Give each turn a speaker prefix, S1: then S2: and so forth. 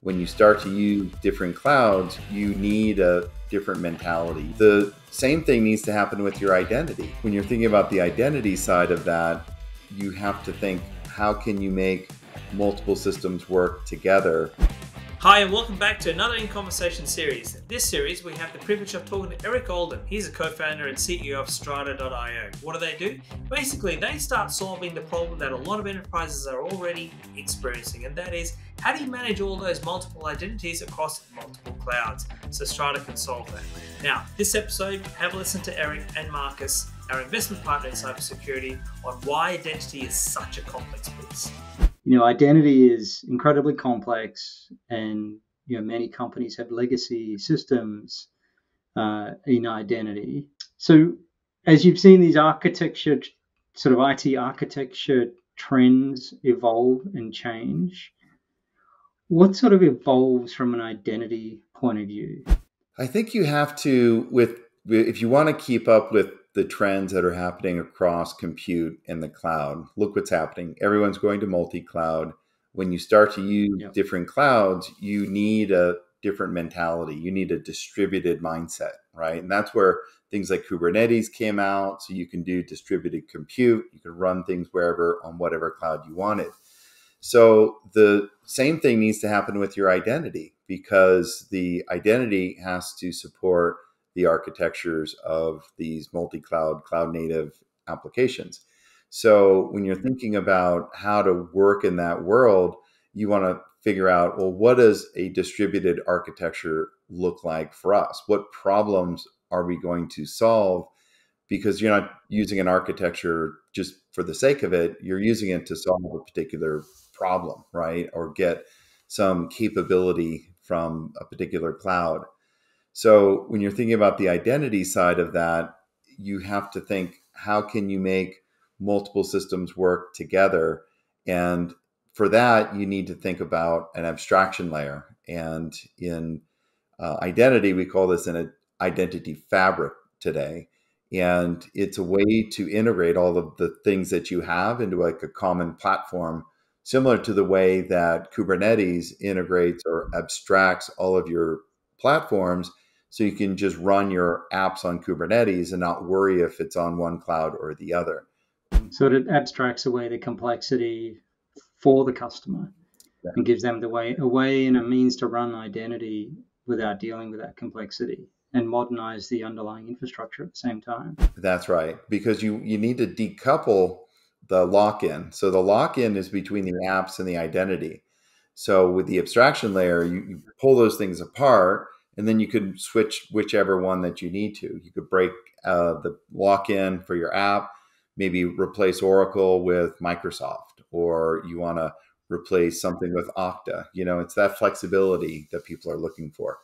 S1: when you start to use different clouds, you need a different mentality. The same thing needs to happen with your identity. When you're thinking about the identity side of that, you have to think, how can you make multiple systems work together?
S2: Hi and welcome back to another In Conversation series. In this series we have the privilege of talking to Eric Olden. He's a co-founder and CEO of Strata.io. What do they do? Basically they start solving the problem that a lot of enterprises are already experiencing, and that is, how do you manage all those multiple identities across multiple clouds? So Strata can solve that. Now, this episode, have a listen to Eric and Marcus, our investment partner in cybersecurity, on why identity is such a complex piece.
S3: Identity is incredibly complex, and many companies have legacy systems in identity. So, as you've seen these architecture, sort of IT architecture trends evolve and change, what sort of evolves from an identity point of view?
S1: I think you have to, if you want to keep up with the trends that are happening across compute and the cloud, look what's happening. Everyone's going to multi-cloud. When you start to use different clouds, you need a different mentality. You need a distributed mindset, right? And that's where things like Kubernetes came out. So you can do distributed compute. You can run things wherever on whatever cloud you wanted. So the same thing needs to happen with your identity, because the identity has to support the architectures of these multi-cloud, cloud-native applications. So when you're thinking about how to work in that world, you want to figure out, well, what does a distributed architecture look like for us? What problems are we going to solve? Because you're not using an architecture just for the sake of it. You're using it to solve a particular problem, right? Or get some capability from a particular cloud. So when you're thinking about the identity side of that, you have to think, how can you make multiple systems work together? And for that, you need to think about an abstraction layer. And in identity, we call this an identity fabric today. And it's a way to integrate all of the things that you have into like a common platform, similar to the way that Kubernetes integrates or abstracts all of your platforms, so you can just run your apps on Kubernetes and not worry if it's on one cloud or the other.
S3: So it abstracts away the complexity for the customer and gives them a way and a means to run identity without dealing with that complexity, and modernize the underlying infrastructure at the same time.
S1: That's right, because you need to decouple the lock-in. So the lock-in is between the apps and the identity. So with the abstraction layer, you pull those things apart, and then you could switch whichever one that you need to. You could break the lock-in for your app, maybe replace Oracle with Microsoft, or you want to replace something with Okta. It's that flexibility that people are looking for.